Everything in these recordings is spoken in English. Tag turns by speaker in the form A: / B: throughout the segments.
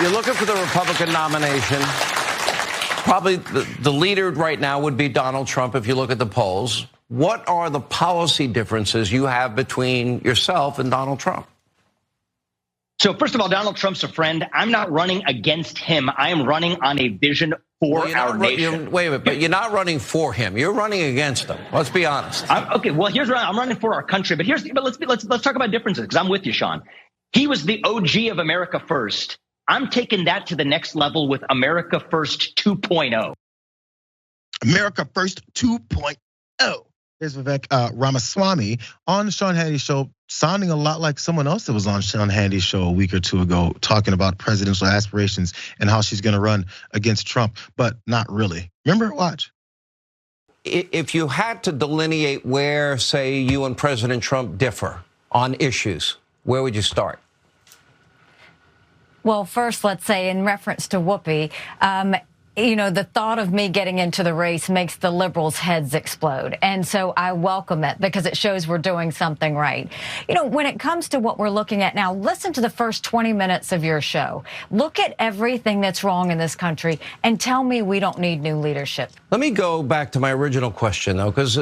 A: you're looking for the Republican nomination. Probably the leader right now would be Donald Trump if you look at the polls. What are the policy differences you have between yourself and Donald Trump?
B: So first of all, Donald Trump's a friend. I'm not running against him. I am running on a vision for our nation.
A: Wait a minute, but you're not running for him. You're running against him. Let's be honest.
B: Okay, well, here's what I'm running for our country. But let's talk about differences, because I'm with you, Sean. He was the OG of America First. I'm taking that to the next level with America First 2.0.
C: America First 2.0. Here's Vivek Ramaswamy on Sean Hannity's show, sounding a lot like someone else that was on Sean Hannity's show a week or two ago, talking about presidential aspirations and how she's going to run against Trump, but not really. Remember? Watch.
A: If you had to delineate where, say, you and President Trump differ on issues, where would you start?
D: Well, first, let's say in reference to Whoopi, the thought of me getting into the race makes the liberals' heads explode. And so I welcome it because it shows we're doing something right. When it comes to what we're looking at now, listen to the first 20 minutes of your show. Look at everything that's wrong in this country and tell me we don't need new leadership.
A: Let me go back to my original question, though, because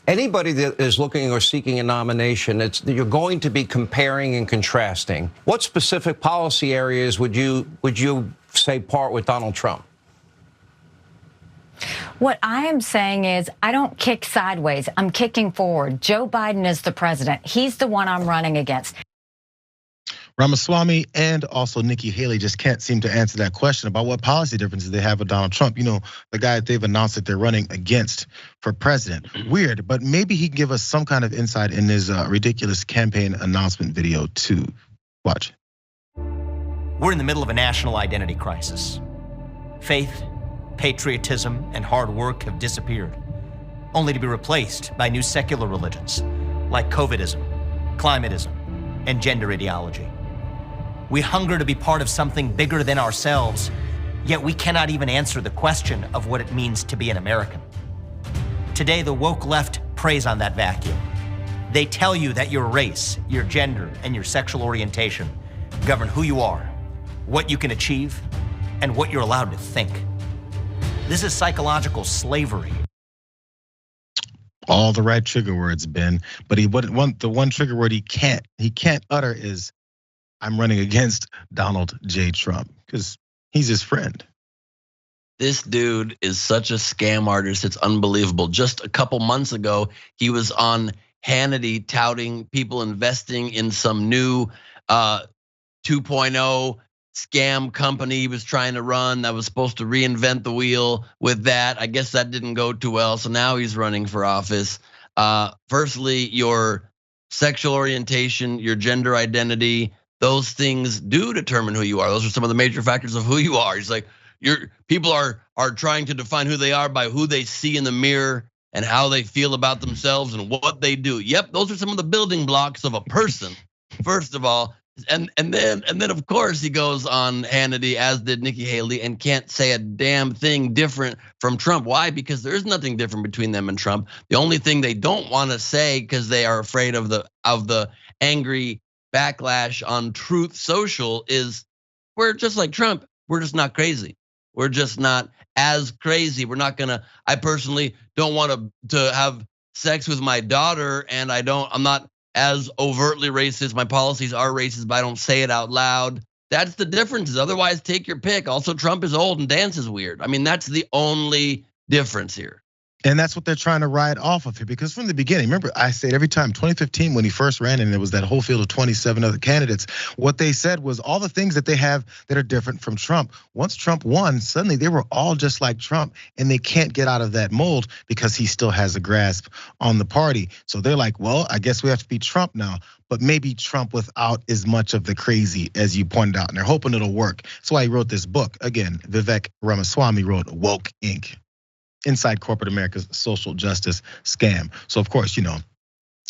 A: anybody that is looking or seeking a nomination, you're going to be comparing and contrasting. What specific policy areas would you say part with Donald Trump?
D: What I am saying is I don't kick sideways. I'm kicking forward. Joe Biden is the president. He's the one I'm running against.
C: Ramaswamy and also Nikki Haley just can't seem to answer that question about what policy differences they have with Donald Trump. The guy that they've announced that they're running against for president. Weird, but maybe he can give us some kind of insight in his ridiculous campaign announcement video too. Watch.
E: We're in the middle of a national identity crisis. Faith, patriotism, and hard work have disappeared, only to be replaced by new secular religions like COVIDism, climatism, and gender ideology. We hunger to be part of something bigger than ourselves, yet we cannot even answer the question of what it means to be an American. Today, the woke left preys on that vacuum. They tell you that your race, your gender, and your sexual orientation govern who you are, what you can achieve, and what you're allowed to think. This is psychological slavery.
C: All the right trigger words, Ben, but he wouldn't want the one trigger word he can't utter is I'm running against Donald J. Trump because he's his friend.
F: This dude is such a scam artist. It's unbelievable. Just a couple months ago, he was on Hannity touting people investing in some new 2.0 scam company he was trying to run that was supposed to reinvent the wheel with that. I guess that didn't go too well. So now he's running for office. Firstly, your sexual orientation, your gender identity, those things do determine who you are. Those are some of the major factors of who you are. He's like, people are trying to define who they are by who they see in the mirror and how they feel about themselves and what they do. Yep, those are some of the building blocks of a person, first of all. And then of course he goes on Hannity, as did Nikki Haley, and can't say a damn thing different from Trump. Why? Because there is nothing different between them and Trump. The only thing they don't want to say, because they are afraid of the angry backlash on Truth Social, is we're just like Trump. We're just not crazy. We're just not as crazy. We're not gonna. I personally don't want to have sex with my daughter, and I'm not as overtly racist. My policies are racist, but I don't say it out loud. That's the differences. Otherwise, take your pick. Also, Trump is old and dances weird. I mean, that's the only difference here.
C: And that's what they're trying to ride off of here, because from the beginning, remember I said every time, 2015 when he first ran and there was that whole field of 27 other candidates, what they said was all the things that they have that are different from Trump. Once Trump won, suddenly they were all just like Trump, and they can't get out of that mold because he still has a grasp on the party. So they're like, well, I guess we have to be Trump now, but maybe Trump without as much of the crazy as you pointed out, and they're hoping it'll work. That's why he wrote this book. Again, Vivek Ramaswamy wrote Woke Inc. Inside corporate America's social justice scam. So of course,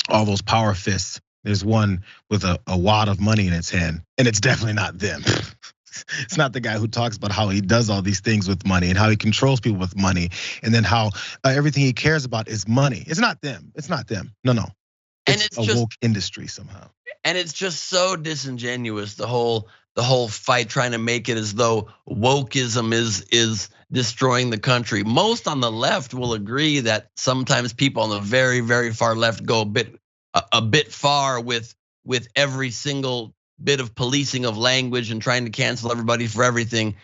C: all those power fists, there's one with a wad of money in its hand, and it's definitely not them. It's not the guy who talks about how he does all these things with money and how he controls people with money, and then how everything he cares about is money. It's not them. It's not them. No. It's a woke industry somehow.
F: And it's just so disingenuous, the whole the whole fight trying to make it as though wokeism is destroying the country. Most on the left will agree that sometimes people on the very, very far left go a bit far with every single bit of policing of language and trying to cancel everybody for everything.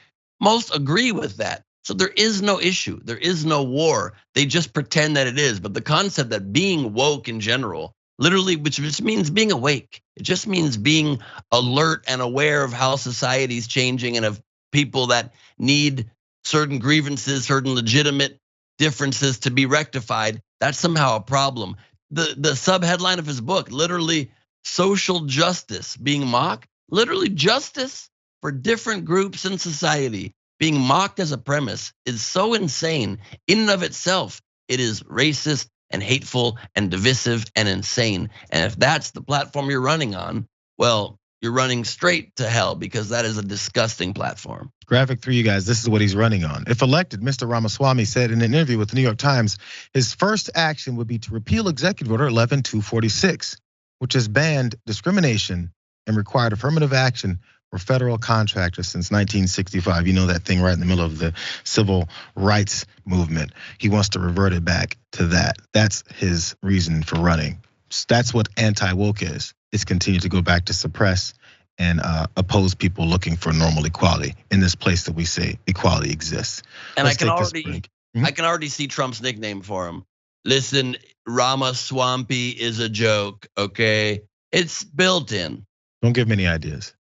F: Most agree with that. So there is no issue. There is no war. They just pretend that it is. But the concept that being woke in general, literally, which just means being awake. It just means being alert and aware of how society is changing and of people that need certain grievances, certain legitimate differences to be rectified. That's somehow a problem. The sub-headline of his book, literally social justice being mocked, literally justice for different groups in society being mocked as a premise is so insane in and of itself. It is racist and hateful and divisive and insane. And if that's the platform you're running on, well, you're running straight to hell, because that is a disgusting platform.
C: Graphic 3, you guys, this is what he's running on. If elected, Mr. Ramaswamy said in an interview with the New York Times, his first action would be to repeal Executive Order 11246, which has banned discrimination and required affirmative action for federal contractors since 1965. You know, that thing right in the middle of the civil rights movement. He wants to revert it back to that. That's his reason for running. That's what anti-woke is. It's continue to go back to suppress and oppose people looking for normal equality in this place that we say equality exists.
F: And I can already see Trump's nickname for him. Listen, Ramaswamy is a joke, okay? It's built in.
C: Don't give me any ideas.